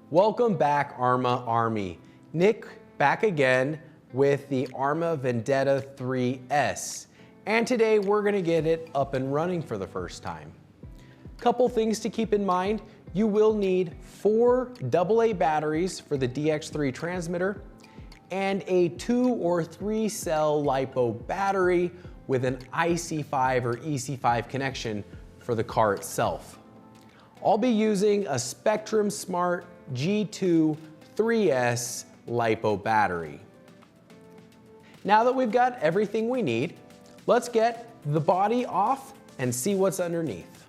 Welcome back, Arrma Army. Nick back again with the Arrma VENDETTA 3S. And today we're gonna get it up and running for the first time. Couple things to keep in mind. You will need 4 AA batteries for the DX3 transmitter and a 2 or 3 cell LiPo battery with an IC5 or EC5 connection for the car itself. I'll be using a Spectrum Smart G2 3S LiPo battery. Now that we've got everything we need, let's get the body off and see what's underneath.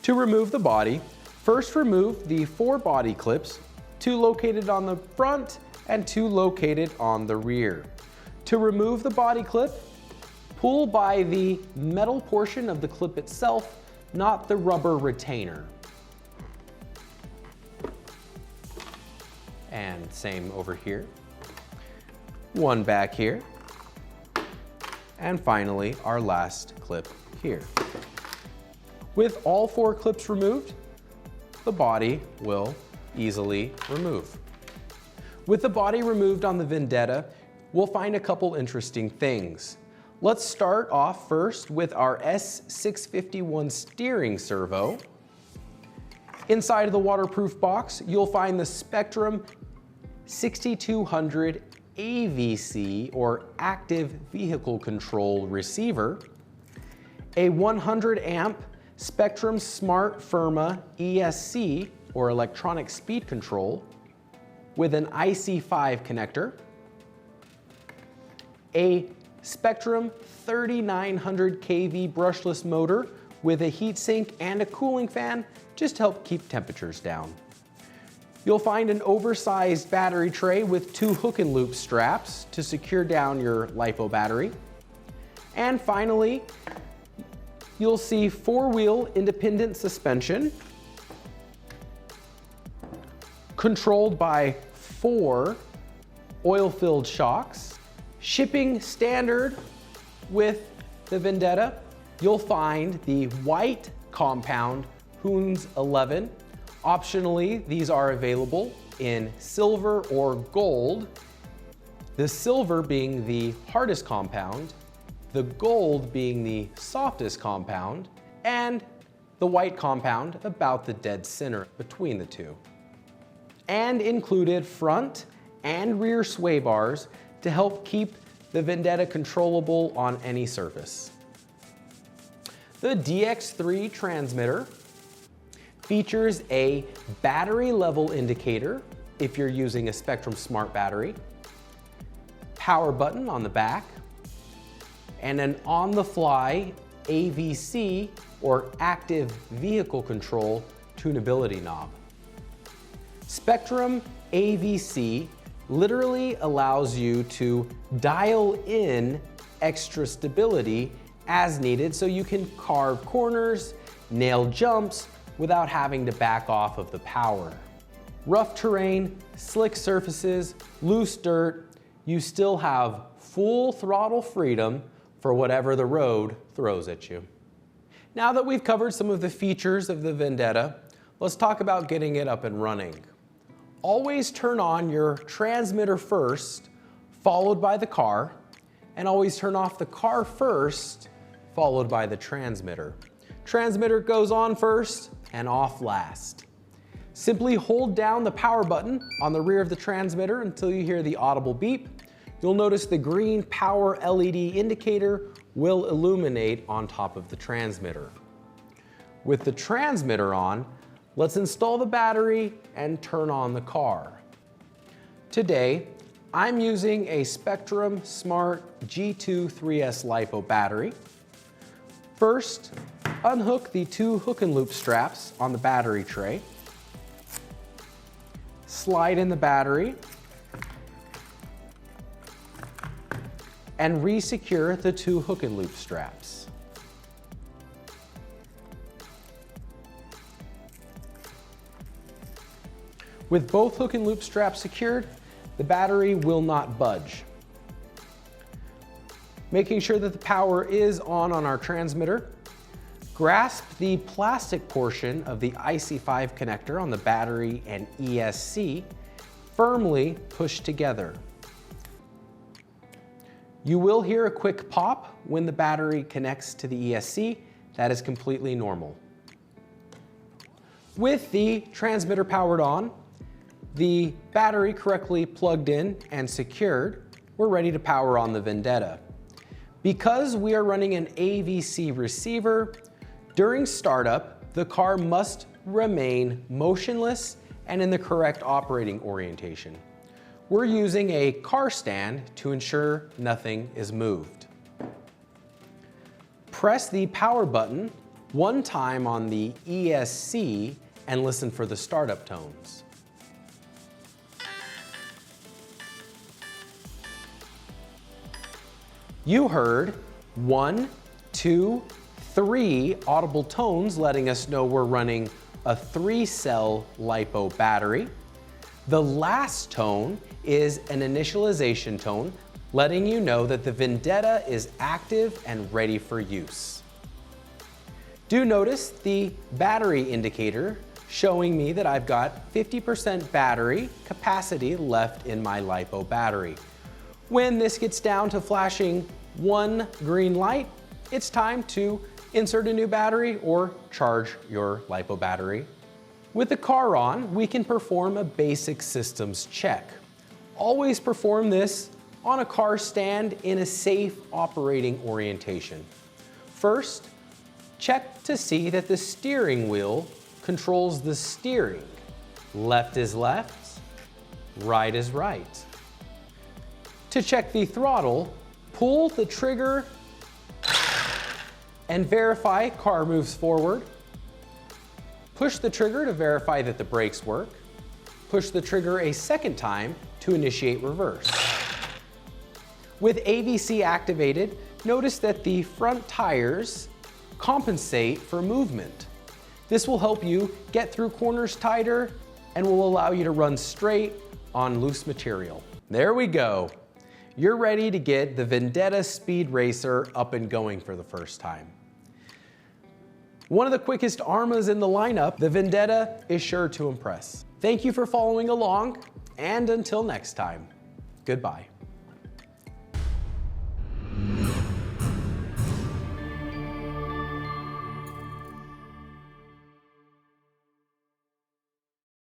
To remove the body, first remove the 4 body clips, 2 located on the front and 2 located on the rear. To remove the body clip, pull by the metal portion of the clip itself, not the rubber retainer. And same over here. One back here. And finally, our last clip here. With all 4 clips removed, the body will easily remove. With the body removed on the VENDETTA, we'll find a couple interesting things. Let's start off first with our S651 steering servo. Inside of the waterproof box, you'll find the Spectrum 6200 AVC or Active Vehicle Control receiver, a 100 amp Spectrum Smart Firma ESC or electronic speed control with an IC5 connector, a Spectrum 3900 kV brushless motor with a heatsink and a cooling fan just to help keep temperatures down. You'll find an oversized battery tray with 2 hook and loop straps to secure down your LiPo battery. And finally, you'll see 4-wheel independent suspension controlled by 4 oil-filled shocks. Shipping standard with the VENDETTA, you'll find the white compound Hoons 11. Optionally, these are available in silver or gold, the silver being the hardest compound, the gold being the softest compound, and the white compound about the dead center between the two. And included front and rear sway bars to help keep the VENDETTA controllable on any surface. The DX3 transmitter features a battery level indicator if you're using a Spectrum Smart battery, power button on the back, and an on-the-fly AVC or Active Vehicle Control tunability knob. Spectrum AVC literally allows you to dial in extra stability as needed so you can carve corners, nail jumps without having to back off of the power. Rough terrain, slick surfaces, loose dirt, you still have full throttle freedom for whatever the road throws at you. Now that we've covered some of the features of the VENDETTA, let's talk about getting it up and running. Always turn on your transmitter first, followed by the car, and always turn off the car first, followed by the transmitter. Transmitter goes on first and off last. Simply hold down the power button on the rear of the transmitter until you hear the audible beep. You'll notice the green power LED indicator will illuminate on top of the transmitter. With the transmitter on, let's install the battery and turn on the car. Today, I'm using a Spectrum Smart G2 3S LiPo battery. First, unhook the 2 hook and loop straps on the battery tray. Slide in the battery and re-secure the 2 hook and loop straps. With both hook and loop straps secured, the battery will not budge. Making sure that the power is on our transmitter, Grasp the plastic portion of the IC5 connector on the battery and ESC, firmly push together. You will hear a quick pop when the battery connects to the ESC. That is completely normal. With the transmitter powered on, the battery correctly plugged in and secured, we're ready to power on the Vendetta. Because we are running an AVC receiver, during startup, the car must remain motionless and in the correct operating orientation. We're using a car stand to ensure nothing is moved. Press the power button one time on the ESC and listen for the startup tones. You heard 1, 2, 3 audible tones letting us know we're running a 3-cell LiPo battery. The last tone is an initialization tone, letting you know that the Vendetta is active and ready for use. Do notice the battery indicator showing me that I've got 50% battery capacity left in my LiPo battery. When this gets down to flashing 1 green light, it's time to insert a new battery or charge your LiPo battery. With the car on, we can perform a basic systems check. Always perform this on a car stand in a safe operating orientation. First, check to see that the steering wheel controls the steering. Left is left, right is right. To check the throttle, pull the trigger and verify car moves forward. Push the trigger to verify that the brakes work. Push the trigger a second time to initiate reverse. With AVC activated, notice that the front tires compensate for movement. This will help you get through corners tighter and will allow you to run straight on loose material. There we go. You're ready to get the Vendetta Speed Racer up and going for the first time. One of the quickest Arrmas in the lineup, the Vendetta is sure to impress. Thank you for following along, and until next time, goodbye.